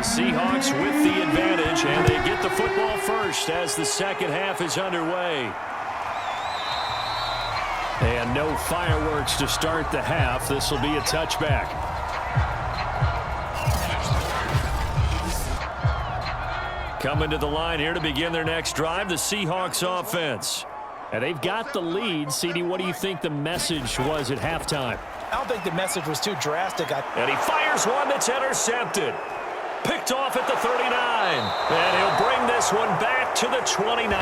Seahawks with the advantage, and they get the football first as the second half is underway. And no fireworks to start the half. This will be a touchback. Coming to the line here to begin their next drive, the Seahawks offense. And they've got the lead. CD, what do you think the message was at halftime? I don't think the message was too drastic. And he fires one that's intercepted. Picked off at the 39. And he'll bring this one back to the 29.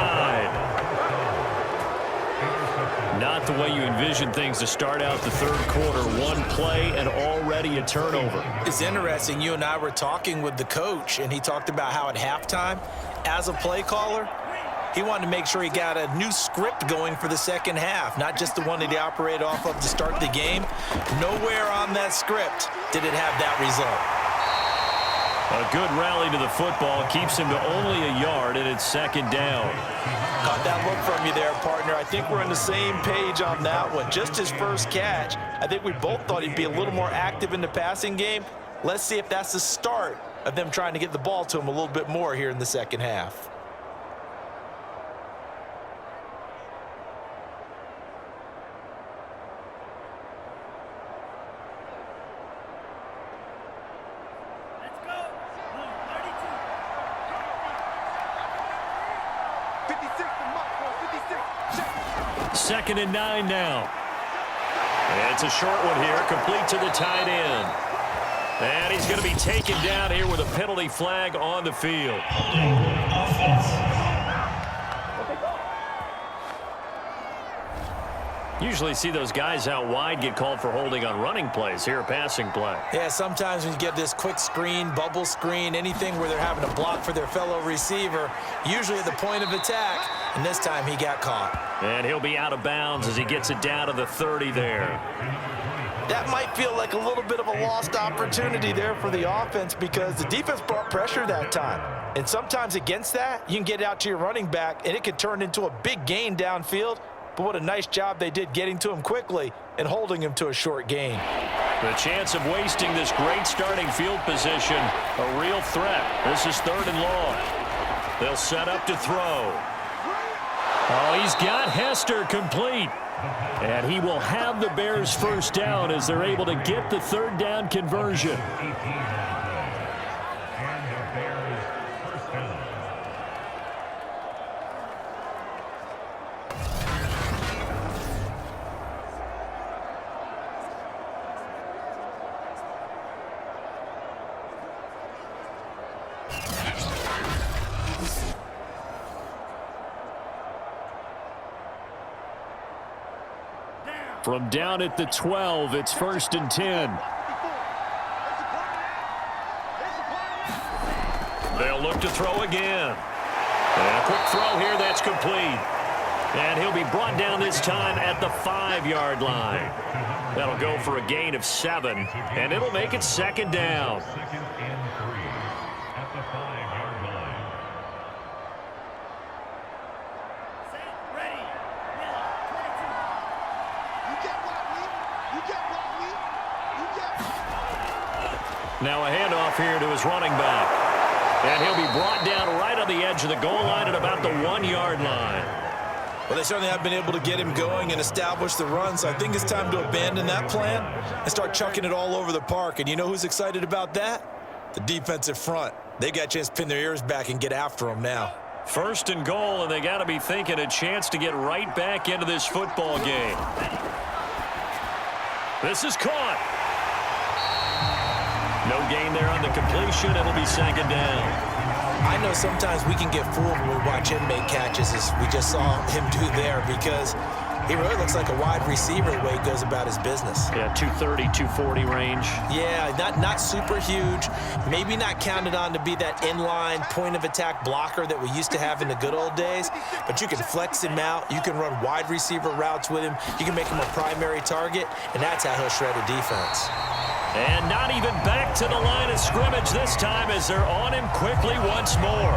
Not the way you envision things to start out the third quarter. One play and already a turnover. It's interesting. You and I were talking with the coach, and he talked about how at halftime, as a play caller, he wanted to make sure he got a new script going for the second half, not just the one that he operated off of to start the game. Nowhere on that script did it have that result. A good rally to the football keeps him to only a yard, and it's second down. Caught that look from you there, partner. I think we're on the same page on that one. Just his first catch, I think we both thought he'd be a little more active in the passing game. Let's see if that's the start of them trying to get the ball to him a little bit more here in the second half. Second and 9 now. And it's a short one here, complete to the tight end. And he's going to be taken down here with a penalty flag on the field. Usually see those guys out wide get called for holding on running plays. Here, a passing play. Yeah, sometimes when you get this quick screen, bubble screen, anything where they're having to block for their fellow receiver, usually at the point of attack, and this time he got caught. And he'll be out of bounds as he gets it down to the 30 there. That might feel like a little bit of a lost opportunity there for the offense because the defense brought pressure that time. And sometimes against that, you can get it out to your running back, and it could turn into a big gain downfield. But what a nice job they did getting to him quickly and holding him to a short gain. The chance of wasting this great starting field position, a real threat. This is third and long. They'll set up to throw. Oh, he's got Hester complete. And he will have the Bears first down as they're able to get the third down conversion. From down at the 12, it's first and 10. They'll look to throw again. And a quick throw here, that's complete. And he'll be brought down this time at the 5-yard line. That'll go for a gain of 7, and it'll make it second down. Now a handoff here to his running back. And he'll be brought down right on the edge of the goal line at about the 1-yard line. Well, they certainly have been able to get him going and establish the run, so I think it's time to abandon that plan and start chucking it all over the park. And you know who's excited about that? The defensive front. They got a chance to pin their ears back and get after him now. First and goal, and they got to be thinking a chance to get right back into this football game. This is caught. No gain there on the completion. It'll be second down. I know sometimes we can get fooled when we watch him make catches, as we just saw him do there, because he really looks like a wide receiver the way he goes about his business. Yeah, 230, 240 range. Yeah, not super huge. Maybe not counted on to be that inline point-of-attack blocker that we used to have in the good old days, but you can flex him out. You can run wide receiver routes with him. You can make him a primary target, and that's how he'll shred a defense. And not even back to the line of scrimmage this time as they're on him quickly once more.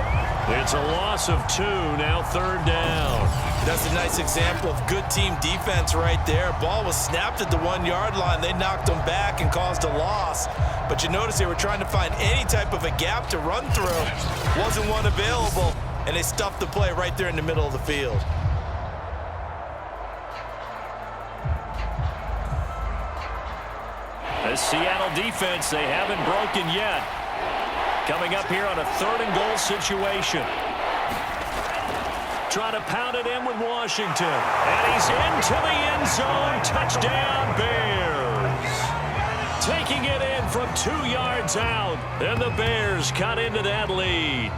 It's a loss of 2, now third down. That's a nice example of good team defense right there. Ball was snapped at the 1-yard line. They knocked them back and caused a loss. But you notice they were trying to find any type of a gap to run through. Wasn't one available, and they stuffed the play right there in the middle of the field. The Seattle defense, they haven't broken yet. Coming up here on a 3rd and goal situation. Trying to pound it in with Washington. And he's into the end zone. Touchdown, Bears. Taking it in from 2 yards out. And the Bears cut into that lead.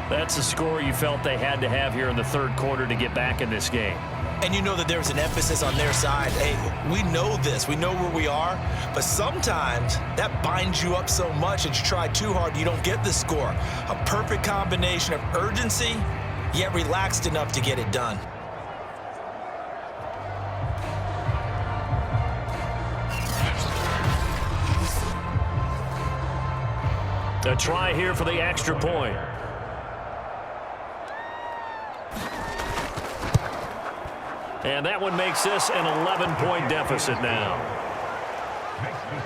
That's a score you felt they had to have here in the 3rd quarter to get back in this game. And you know that there was an emphasis on their side. Hey, we know this. We know where we are. But sometimes that binds you up so much that you try too hard, you don't get the score. A perfect combination of urgency, yet relaxed enough to get it done. A try here for the extra point. And that one makes this an 11-point deficit now.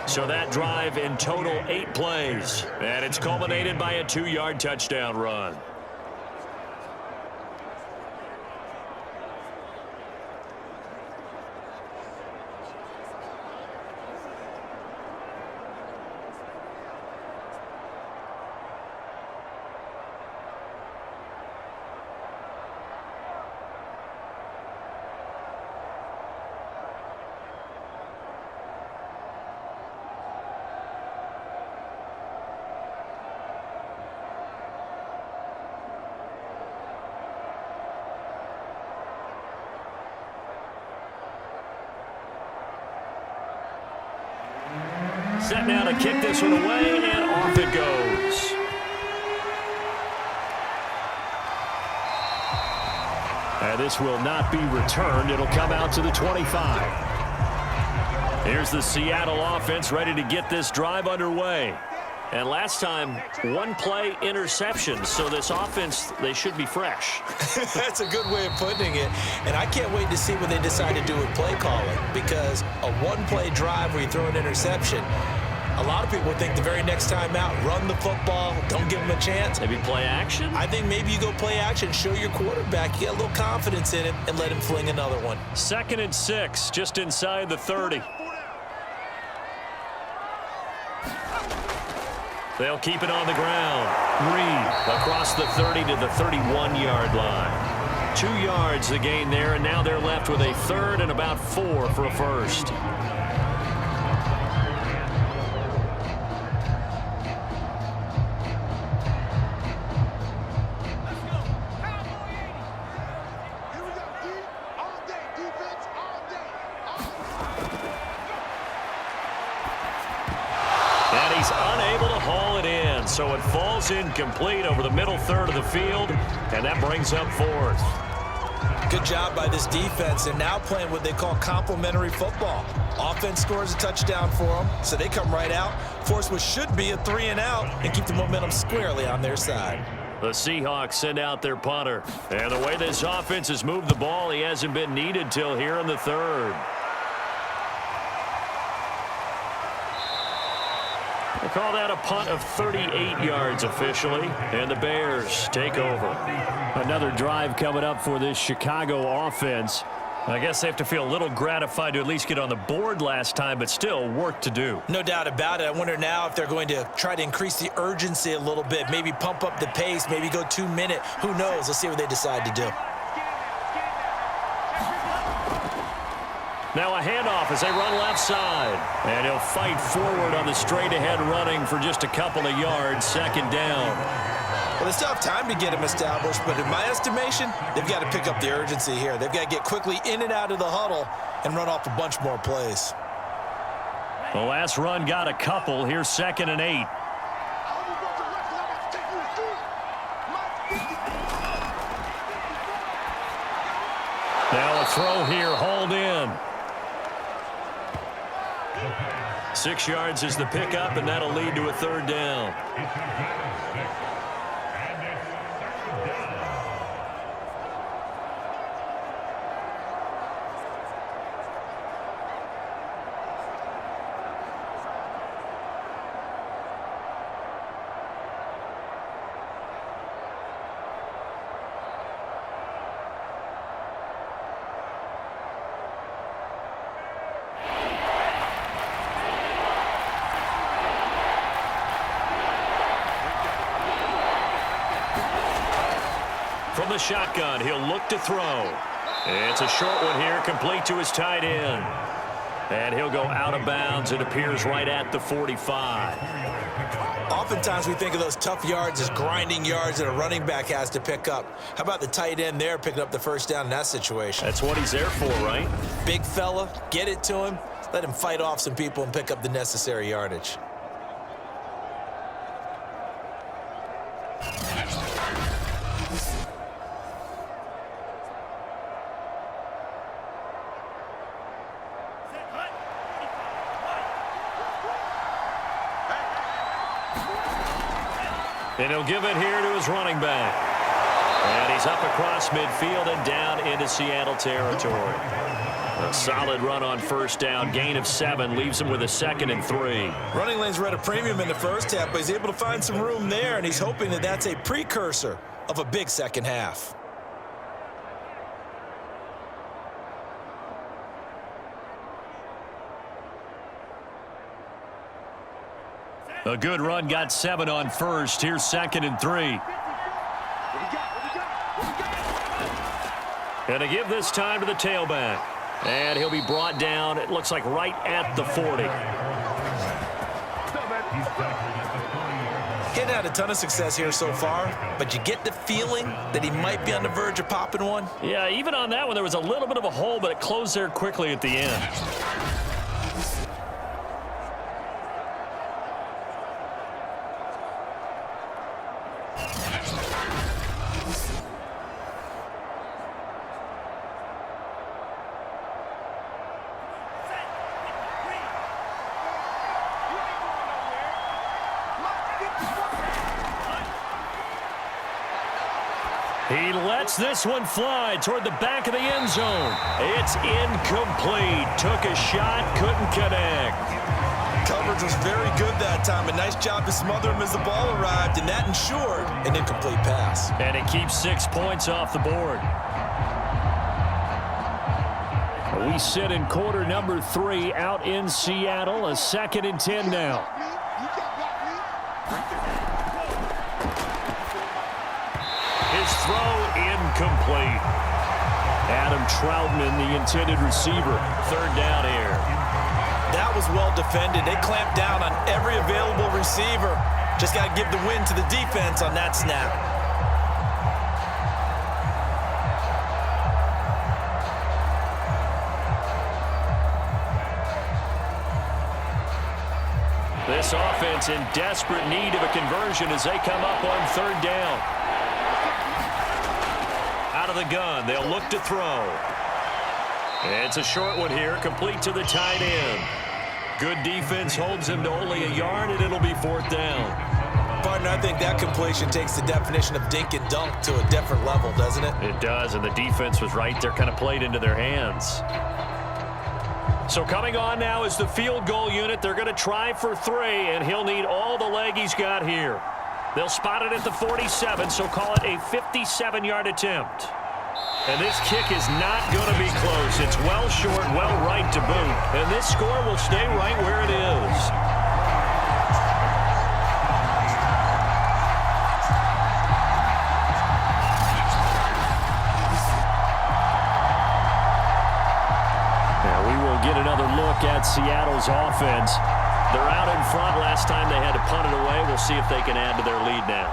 So that drive in total 8 plays. And it's culminated by a 2-yard touchdown run. Set now to kick this one away, and off it goes. And this will not be returned. It'll come out to the 25. Here's the Seattle offense ready to get this drive underway. And last time, 1-play interception. So this offense, they should be fresh. That's a good way of putting it. And I can't wait to see what they decide to do with play calling. Because a 1-play drive where you throw an interception, a lot of people think the very next time out, run the football, don't give them a chance. Maybe play action? I think maybe you go play action, show your quarterback, you get a little confidence in him, and let him fling another one. 2nd and 6, just inside the 30. They'll keep it on the ground. Reed across the 30 to the 31-yard line. 2 yards the gain there, and now they're left with a 3rd and about 4 for a first. And he's unable to haul it in, so it falls incomplete over the middle 3rd of the field, and that brings up 4th. Good job by this defense, and now playing what they call complementary football. Offense scores a touchdown for them, so they come right out, force what should be a 3-and-out, and keep the momentum squarely on their side. The Seahawks send out their punter. And the way this offense has moved the ball, he hasn't been needed till here in the 3rd. We'll call that a punt of 38 yards officially, and the Bears take over. Another drive coming up for this Chicago offense. I guess they have to feel a little gratified to at least get on the board last time, but still work to do. No doubt about it. I wonder now if they're going to try to increase the urgency a little bit, maybe pump up the pace, maybe go 2-minute. Who knows? Let's see what they decide to do. Now a handoff as they run left side. And he'll fight forward on the straight-ahead running for just a couple of yards. 2nd down. Well, they still have time to get him established, but in my estimation, they've got to pick up the urgency here. They've got to get quickly in and out of the huddle and run off a bunch more plays. The last run got a couple. Here's 2nd and 8. Now a throw here, hauled in. 6 yards is the pickup, and that'll lead to a 3rd down. the shotgun. He'll look to throw. It's a short one here, complete to his tight end. And he'll go out of bounds. It appears right at the 45. Oftentimes we think of those tough yards as grinding yards that a running back has to pick up. How about the tight end there picking up the first down in that situation? That's what he's there for, right? Big fella, get it to him. Let him fight off some people and pick up the necessary yardage. And he'll give it here to his running back. And he's up across midfield and down into Seattle territory. A solid run on first down. Gain of 7 leaves him with a 2nd and 3. Running lanes were at a premium in the first half, but he's able to find some room there, and he's hoping that that's a precursor of a big second half. A good run, got 7 on first. Here's 2nd and 3. And to give this time to the tailback. And he'll be brought down, it looks like right at the 40. Getting had a ton of success here so far, but you get the feeling that he might be on the verge of popping one. Yeah, even on that one, there was a little bit of a hole, but it closed there quickly at the end. He lets this one fly toward the back of the end zone. It's incomplete. Took a shot, couldn't connect. Coverage was very good that time. A nice job to smother him as the ball arrived, and that ensured an incomplete pass. And it keeps 6 points off the board. We sit in quarter number 3 out in Seattle. A 2nd and 10 now. His throw incomplete. Adam Troutman, the intended receiver. 3rd down here. That was well defended. They clamped down on every available receiver. Just got to give the win to the defense on that snap. This offense in desperate need of a conversion as they come up on 3rd down. Out of the gun, they'll look to throw. It's a short one here, complete to the tight end. Good defense holds him to only a yard, and it'll be 4th down. Partner, I think that completion takes the definition of dink and dunk to a different level, doesn't it? It does, and the defense was right there, kind of played into their hands. So coming on now is the field goal unit. They're going to try for 3, and he'll need all the leg he's got here. They'll spot it at the 47, so call it a 57-yard attempt. And this kick is not going to be close. It's well short, well right to boot. And this score will stay right where it is. Now we will get another look at Seattle's offense. They're out in front. Last time they had to punt it away. We'll see if they can add to their lead now.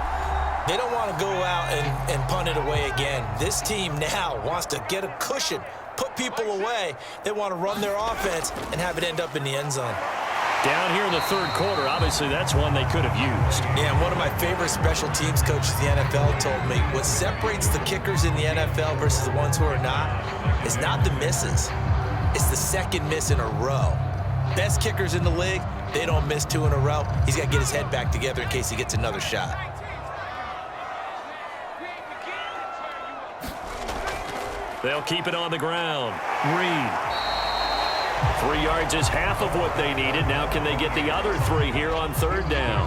They don't want to go out and punt it away again. This team now wants to get a cushion, put people away. They want to run their offense and have it end up in the end zone. Down here in the 3rd quarter, obviously that's one they could have used. Yeah, and one of my favorite special teams coaches in the NFL told me what separates the kickers in the NFL versus the ones who are not is not the misses. It's the 2nd miss in a row. Best kickers in the league, they don't miss 2 in a row. He's got to get his head back together in case he gets another shot. They'll keep it on the ground. Reed. 3 yards is half of what they needed. Now can they get the other 3 here on 3rd down?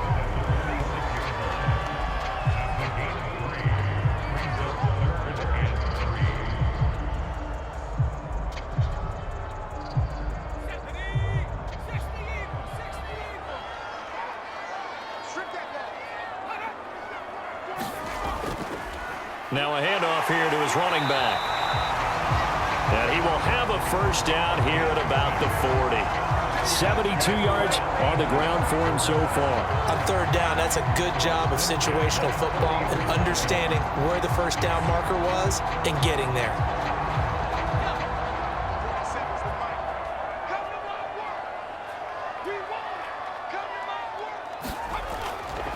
Now a handoff here to his running back. And he will have a first down here at about the 40. 72 yards on the ground for him so far. On third down, that's a good job of situational football and understanding where the first down marker was and getting there.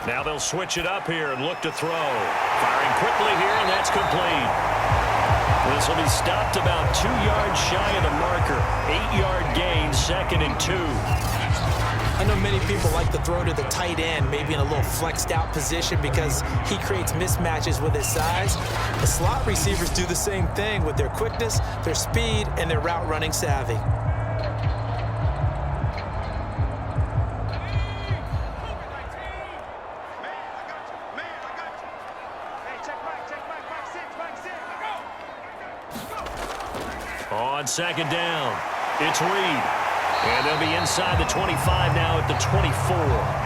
Now they'll switch it up here and look to throw. Firing quickly here, and that's complete. This will be stopped about 2 yards shy of the marker. 8-yard gain, 2nd and 2. I know many people like to throw to the tight end, maybe in a little flexed out position because he creates mismatches with his size. The slot receivers do the same thing with their quickness, their speed, and their route running savvy. On second down, it's Reed. And they'll be inside the 25 now at the 24.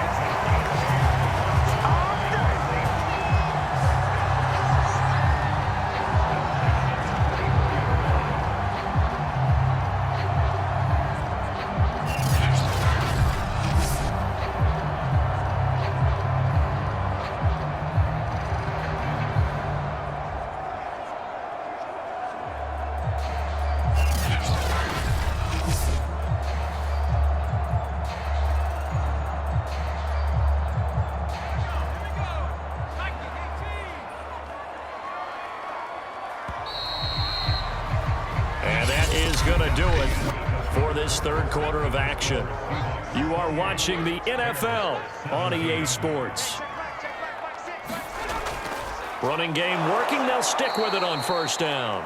Going to do it for this third quarter of action. You are watching the NFL on EA Sports. Running game working. They'll stick with it on first down.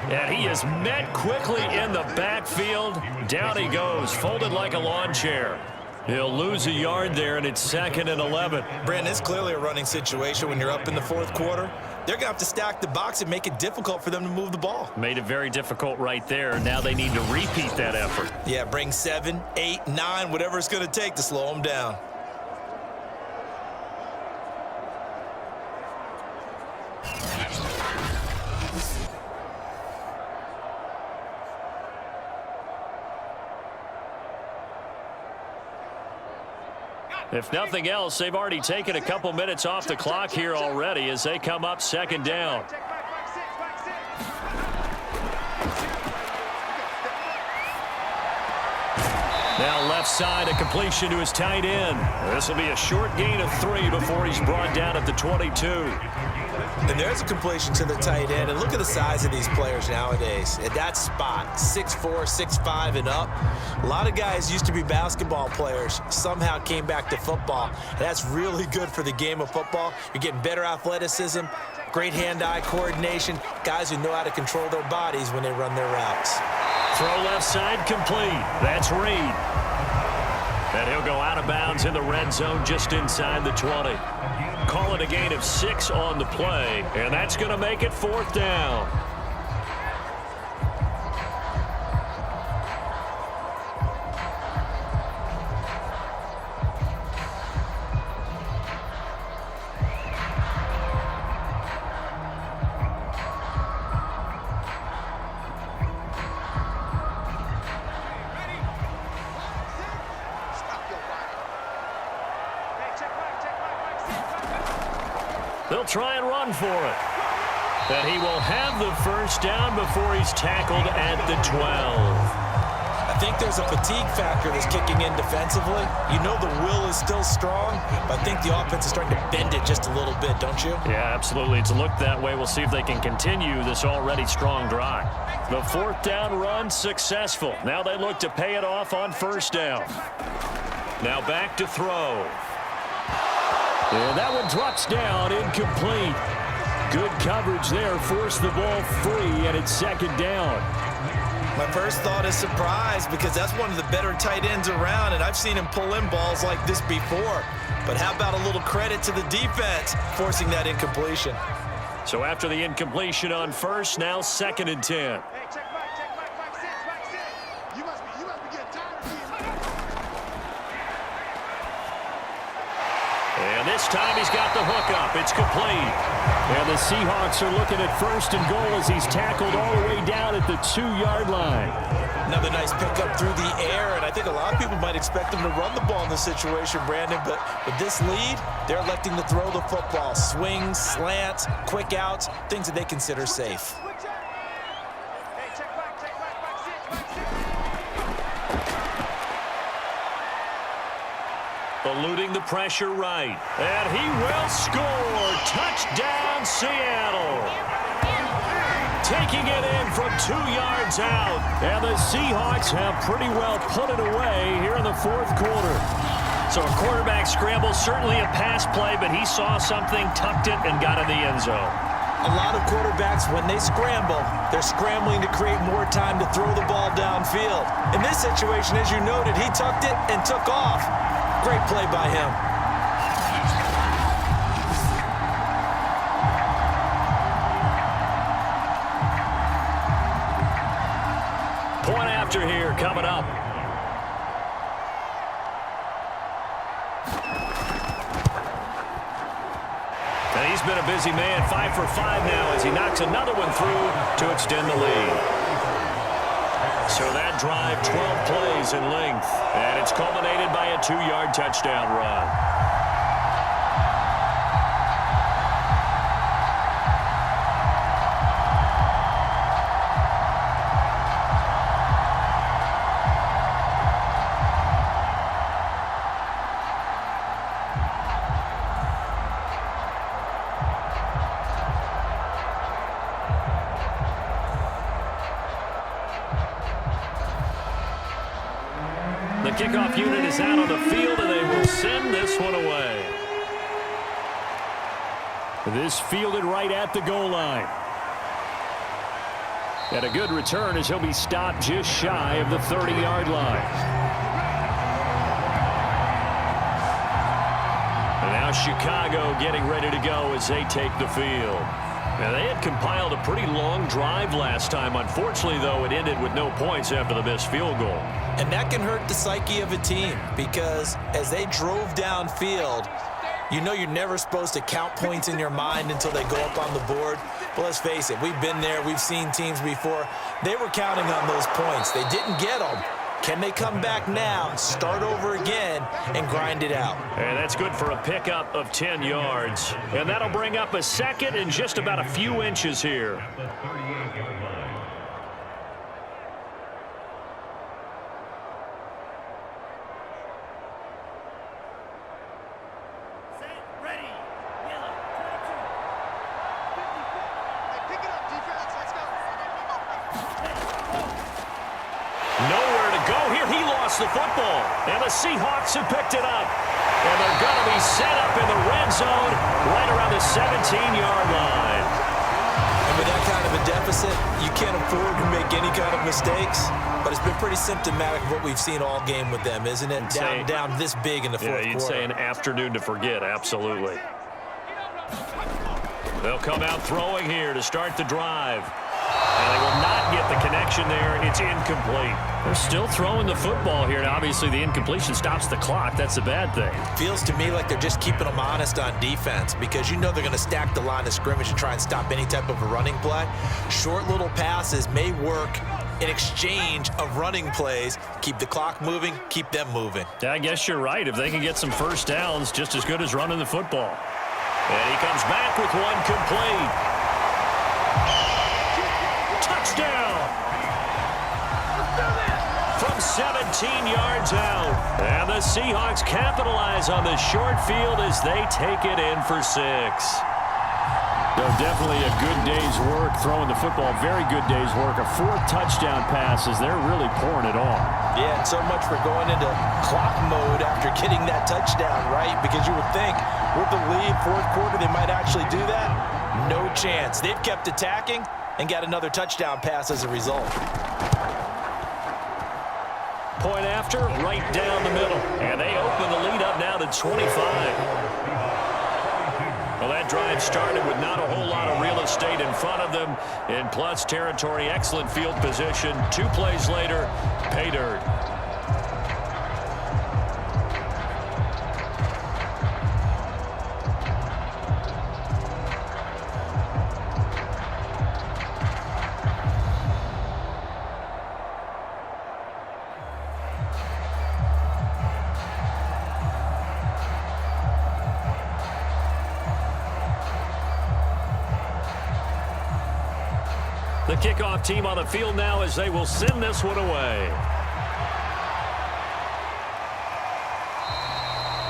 And he is met quickly in the backfield. Down he goes, folded like a lawn chair. He'll lose a yard there, and it's 2nd and 11. Brandon, it's clearly a running situation when you're up in the fourth quarter. They're going to have to stack the box and make it difficult for them to move the ball. Made it very difficult right there. Now they need to repeat that effort. Yeah, bring 7, 8, 9, whatever it's going to take to slow them down. If nothing else, they've already taken a couple minutes off the clock here already as they come up second down. Now left side, a completion to his tight end. This will be a short gain of 3 before he's brought down at the 22. And there's a completion to the tight end. And look at the size of these players nowadays. At that spot, 6'4", 6'5", and up. A lot of guys used to be basketball players, somehow came back to football. And that's really good for the game of football. You're getting better athleticism, great hand-eye coordination, guys who know how to control their bodies when they run their routes. Throw left side complete. That's Reed. And he'll go out of bounds in the red zone just inside the 20. Call it a gain of 6 on the play, and that's going to make it 4th down. They'll try and run for it. And he will have the first down before he's tackled at the 12. I think there's a fatigue factor that's kicking in defensively. You know the will is still strong, but I think the offense is starting to bend it just a little bit, don't you? Yeah, absolutely. It's looked that way. We'll see if they can continue this already strong drive. The 4th down run successful. Now they look to pay it off on first down. Now back to throw. And that one drops down, incomplete. Good coverage there, forced the ball free, and it's 2nd down. My first thought is surprise because that's one of the better tight ends around, and I've seen him pull in balls like this before. But how about a little credit to the defense forcing that incompletion? So after the incompletion on first, now 2nd and 10. And this time he's got the hook up. It's complete. And the Seahawks are looking at 1st and goal as he's tackled all the way down at the 2-yard line. Another nice pickup through the air, and I think a lot of people might expect him to run the ball in this situation, Brandon, but with this lead, they're electing to throw the football. Swings, slants, quick outs, things that they consider safe. Eluding the pressure right. And he will score. Touchdown, Seattle. Taking it in from 2 yards out. And the Seahawks have pretty well put it away here in the 4th quarter. So a quarterback scramble, certainly a pass play, but he saw something, tucked it, and got in the end zone. A lot of quarterbacks, when they scramble, they're scrambling to create more time to throw the ball downfield. In this situation, as you noted, he tucked it and took off. Great play by him. Point after here coming up. And he's been a busy man, 5 for 5 now as he knocks another one through to extend the lead. So that drive, 12 plays in length, and it's culminated by a 2-yard touchdown run. The kickoff unit is out on the field, and they will send this one away. This fielded right at the goal line. And a good return as he'll be stopped just shy of the 30-yard line. And now Chicago getting ready to go as they take the field. Now, they had compiled a pretty long drive last time. Unfortunately, though, it ended with no points after the missed field goal. And that can hurt the psyche of a team because as they drove downfield, you know you're never supposed to count points in your mind until they go up on the board. But let's face it, we've been there. We've seen teams before. They were counting on those points. They didn't get them. Can they come back now, start over again, and grind it out? And that's good for a pickup of 10 yards. And that'll bring up a 2nd and just about a few inches here. The football, and the Seahawks have picked it up, and they're going to be set up in the red zone right around the 17-yard line. And with that kind of a deficit, you can't afford to make any kind of mistakes, but it's been pretty symptomatic of what we've seen all game with them, isn't it? Down this big in the fourth quarter. You'd say an afternoon to forget, absolutely. They'll come out throwing here to start the drive. And they will not get the connection there. It's incomplete. They're still throwing the football here. Now, obviously, the incompletion stops the clock. That's a bad thing. Feels to me like they're just keeping them honest on defense because you know they're going to stack the line of scrimmage and try and stop any type of a running play. Short little passes may work in exchange of running plays. Keep the clock moving, keep them moving. I guess you're right. If they can get some first downs, just as good as running the football. And he comes back with one complete. Touchdown! From 17 yards out. And the Seahawks capitalize on the short field as they take it in for 6. So definitely a good day's work throwing the football. Very good day's work. A 4th touchdown pass as they're really pouring it on. Yeah, and so much for going into clock mode after getting that touchdown, right? Because you would think with the lead, 4th quarter, they might actually do that. No chance. They've kept attacking and got another touchdown pass as a result. Point after, right down the middle. And they open the lead up now to 25. Well, that drive started with not a whole lot of real estate in front of them. In plus territory, excellent field position. 2 plays later, pay dirt. kickoff team on the field now as they will send this one away.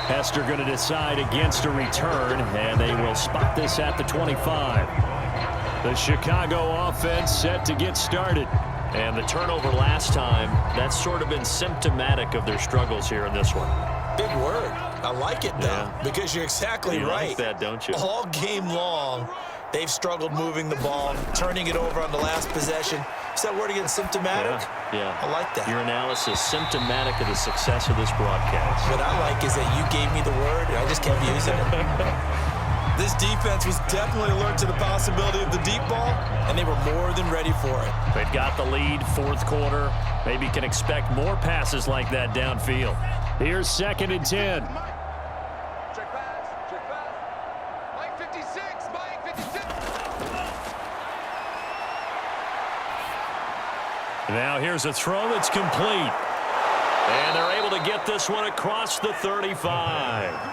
Hester going to decide against a return, and they will spot this at the 25. The Chicago offense set to get started. And the turnover last time, that's sort of been symptomatic of their struggles here in this one. Big word. I like it, though, because you're exactly right. You like that, don't you? All game long, they've struggled moving the ball, turning it over on the last possession. Is that word again, symptomatic? Yeah. I like that. Your analysis, symptomatic of the success of this broadcast. What I like is that you gave me the word, and I just kept using it. This defense was definitely alert to the possibility of the deep ball, and they were more than ready for it. They've got the lead, fourth quarter. Maybe can expect more passes like that downfield. Here's 2nd and 10. Check pass. Mike 56, Mike 56. Now here's a throw that's complete. And they're able to get this one across the 35.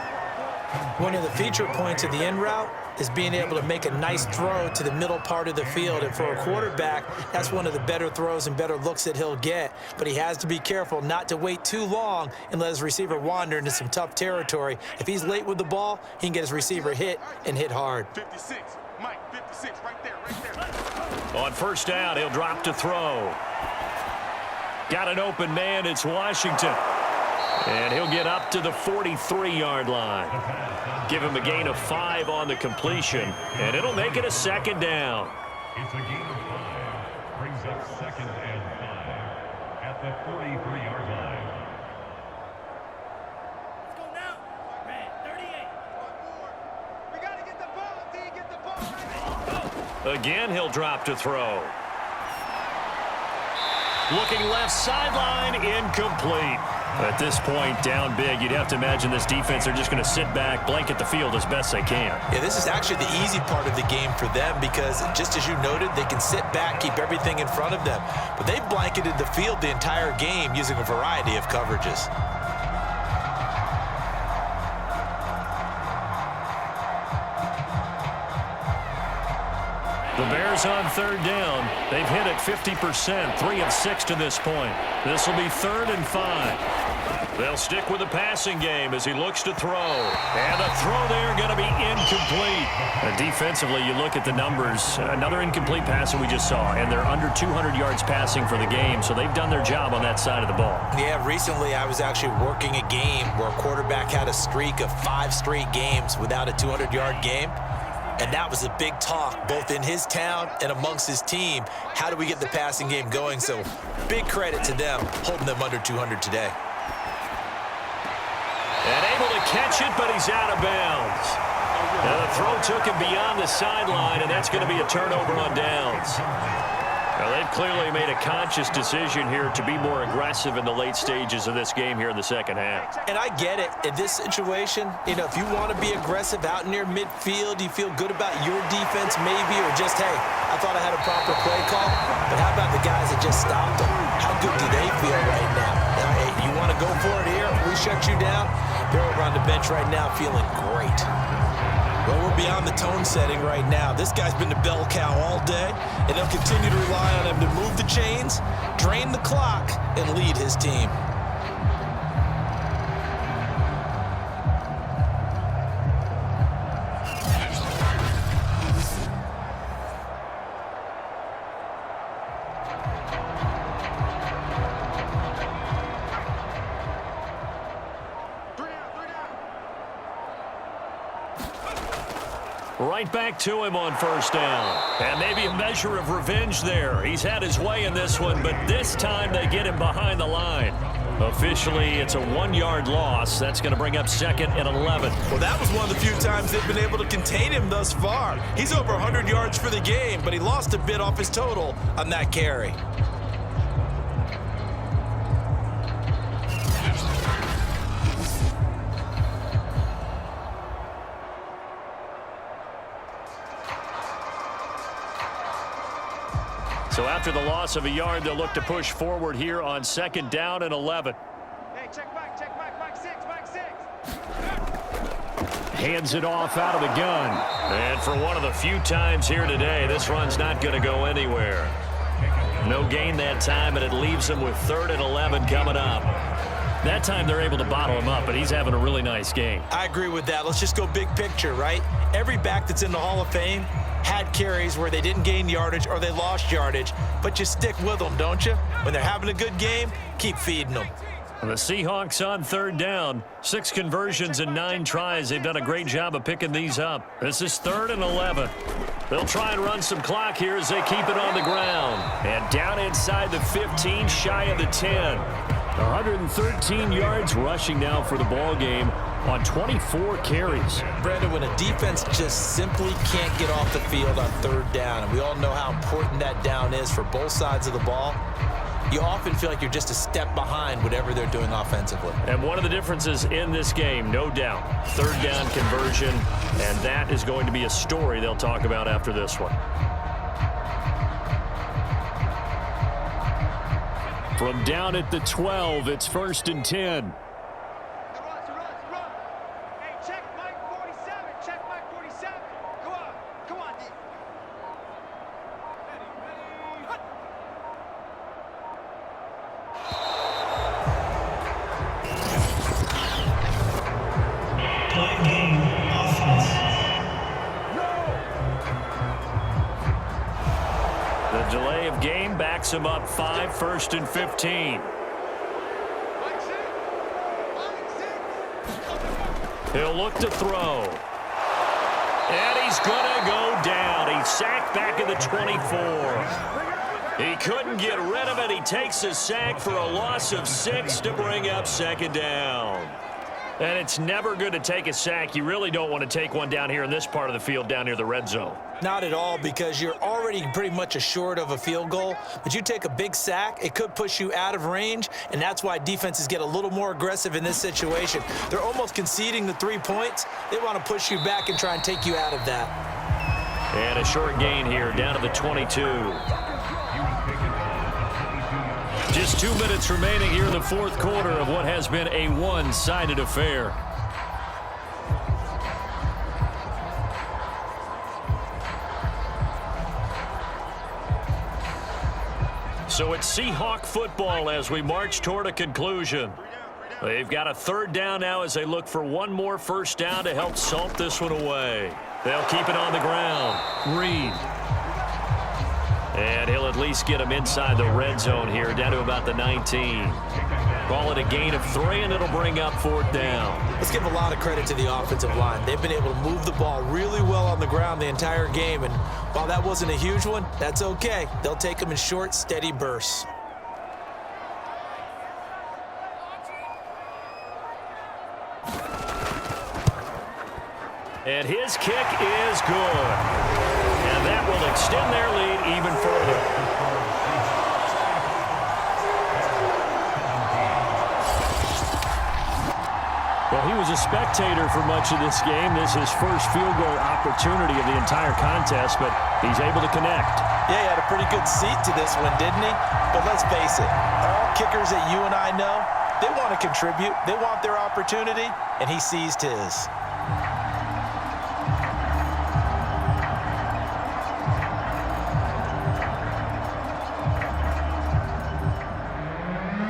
One of the feature points of the end route is being able to make a nice throw to the middle part of the field. And for a quarterback, that's one of the better throws and better looks that he'll get. But he has to be careful not to wait too long and let his receiver wander into some tough territory. If he's late with the ball, he can get his receiver hit and hit hard. 56, Mike 56, right there. On first down, he'll drop to throw. Got an open man, it's Washington. And he'll get up to the 43-yard line. Give him a gain of 5 on the completion, and it'll make it a 2nd down. It's a gain of 5. Brings up 2nd and 5 at the 43-yard line. Let's go now. Man, 38. We got to get the ball, D. Get the ball. Go. Again, he'll drop to throw. Looking left sideline, incomplete. At this point, down big, you'd have to imagine this defense are just going to sit back, blanket the field as best they can. Yeah, this is actually the easy part of the game for them because, just as you noted, they can sit back, keep everything in front of them. But they've blanketed the field the entire game using a variety of coverages. The Bears on 3rd down. They've hit it 50%, 3 of 6 to this point. This will be 3rd and 5. They'll stick with the passing game as he looks to throw. And the throw there going to be incomplete. Defensively, you look at the numbers. Another incomplete pass that we just saw, and they're under 200 yards passing for the game, so they've done their job on that side of the ball. Yeah, recently I was actually working a game where a quarterback had a streak of 5 straight games without a 200-yard game. And that was a big talk, both in his town and amongst his team. How do we get the passing game going? So big credit to them, holding them under 200 today. And able to catch it, but he's out of bounds. Now the throw took him beyond the sideline, and that's going to be a turnover on downs. Now they've clearly made a conscious decision here to be more aggressive in the late stages of this game here in the second half. And I get it. In this situation, you know, if you want to be aggressive out near midfield, you feel good about your defense maybe, or just, hey, I thought I had a proper play call. But how about the guys that just stopped them? How good do they feel right now? Hey, you want to go for it here? We shut you down? They're over on the bench right now feeling great. Well, we're beyond the tone setting right now. This guy's been the bell cow all day, and they'll continue to rely on him to move the chains, drain the clock, and lead his team. Right back to him on first down. And maybe a measure of revenge there. He's had his way in this one, but this time they get him behind the line. Officially, it's a 1-yard loss. That's going to bring up 2nd and 11. Well, that was one of the few times they've been able to contain him thus far. He's over 100 yards for the game, but he lost a bit off his total on that carry. So after the loss of a yard, they'll look to push forward here on 2nd down and 11. Hey, check Mike, Mike 6, Mike 6. Hands it off out of the gun. And for one of the few times here today, this run's not going to go anywhere. No gain that time, and it leaves them with 3rd and 11 coming up. That time they're able to bottle him up, but he's having a really nice game. I agree with that. Let's just go big picture, right? Every back that's in the Hall of Fame had carries where they didn't gain yardage or they lost yardage, but you stick with them, don't you? When they're having a good game, keep feeding them. The Seahawks on 3rd down. 6 conversions and 9 tries. They've done a great job of picking these up. This is 3rd and 11. They'll try and run some clock here as they keep it on the ground. And down inside the 15, shy of the 10. 113 yards rushing now for the ball game on 24 carries. Brandon, when a defense just simply can't get off the field on 3rd down, and we all know how important that down is for both sides of the ball, you often feel like you're just a step behind whatever they're doing offensively. And one of the differences in this game, no doubt, 3rd down conversion, and that is going to be a story they'll talk about after this one. From down at the 12, it's 1st and 10. Run. Hey, check Mike 47. Check Mike 47. Come on, D. Ready. Hut. The delay of game backs him up 5, 1st and 15. He'll look to throw. And he's going to go down. He's sacked back at the 24. He couldn't get rid of it. He takes a sack for a loss of 6 to bring up 2nd down. And it's never good to take a sack. You really don't want to take one down here in this part of the field, down near the red zone. Not at all, because you're already pretty much assured of a field goal. But you take a big sack, it could push you out of range, and that's why defenses get a little more aggressive in this situation. They're almost conceding the 3 points. They want to push you back and try and take you out of that. And a short gain here, down to the 22. Just 2 minutes remaining here in the 4th quarter of what has been a one-sided affair. So it's Seahawk football as we march toward a conclusion. They've got a 3rd down now as they look for one more 1st down to help salt this one away. They'll keep it on the ground. Reed. And he'll at least get him inside the red zone here, down to about the 19. Call it a gain of 3, and it'll bring up 4th down. Let's give a lot of credit to the offensive line. They've been able to move the ball really well on the ground the entire game, and while that wasn't a huge one, that's okay. They'll take them in short, steady bursts. And his kick is good. And that will extend their lead even further. Well, he was a spectator for much of this game. This is his first field goal opportunity of the entire contest, but he's able to connect. Yeah, he had a pretty good seat to this one, didn't he? But let's face it, all kickers that you and I know, they want to contribute. They want their opportunity, and he seized his.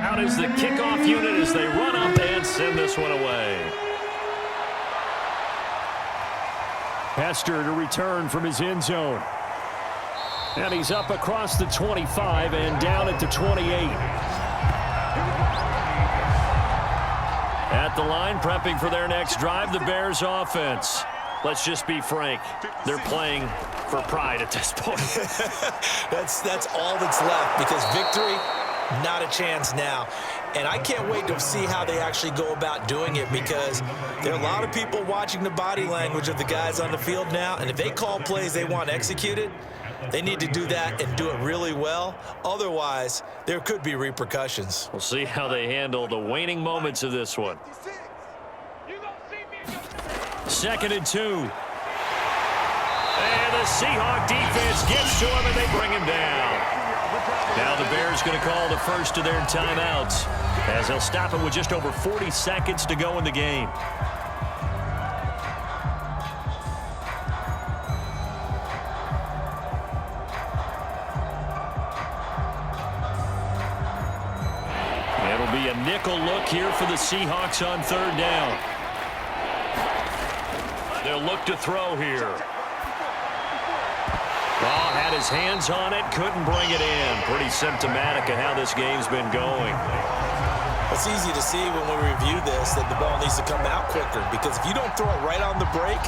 Out is the kickoff unit as they run up and send this one away. Hester to return from his end zone. And he's up across the 25 and down at the 28. At the line, prepping for their next drive, the Bears offense. Let's just be frank. They're playing for pride at this point. That's all that's left, because victory, not a chance now. And I can't wait to see how they actually go about doing it, because there are a lot of people watching the body language of the guys on the field now, and if they call plays they want executed, they need to do that and do it really well. Otherwise, there could be repercussions. We'll see how they handle the waning moments of this one. 2nd and 2. And the Seahawk defense gets to him, and they bring him down. Now the Bears going to call the first of their timeouts, as they'll stop it with just over 40 seconds to go in the game. a nickel look here for the Seahawks on third down. They'll look to throw here. Oh, had his hands on it, couldn't bring it in. Pretty symptomatic of how this game's been going. It's easy to see when we review this that the ball needs to come out quicker, because if you don't throw it right on the break,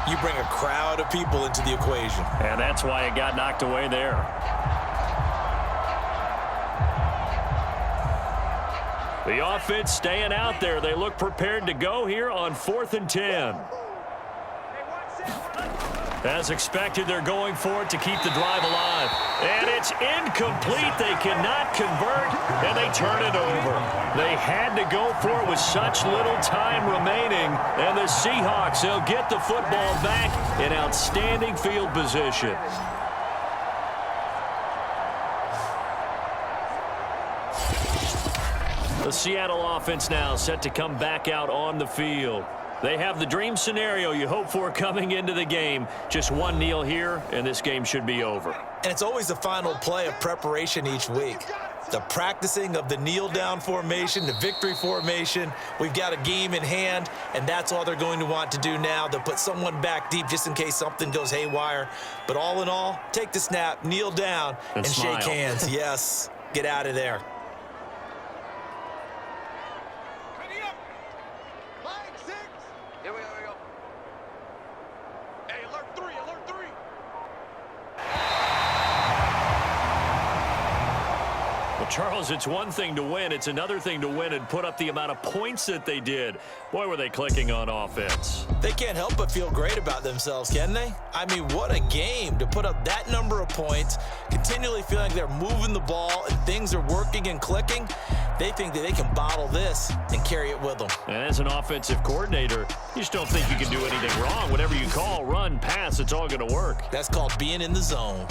you bring a crowd of people into the equation. And that's why it got knocked away there. The offense staying out there. They look prepared to go here on 4th and 10. As expected, they're going for it to keep the drive alive. And it's incomplete. They cannot convert, and they turn it over. They had to go for it with such little time remaining. And the Seahawks, they'll get the football back in outstanding field position. The Seattle offense now set to come back out on the field. They have the dream scenario you hope for coming into the game. Just one kneel here, and this game should be over. And it's always the final play of preparation each week. The practicing of the kneel-down formation, the victory formation. We've got a game in hand, and that's all they're going to want to do now. They'll put someone back deep just in case something goes haywire. But all in all, take the snap, kneel down, and shake hands. Yes, get out of there. Charles, it's one thing to win. It's another thing to win and put up the amount of points that they did. Boy, were they clicking on offense. They can't help but feel great about themselves, can they? I mean, what a game to put up that number of points, continually feeling like they're moving the ball and things are working and clicking. They think that they can bottle this and carry it with them. And as an offensive coordinator, you just don't think you can do anything wrong. Whatever you call, run, pass, it's all going to work. That's called being in the zone.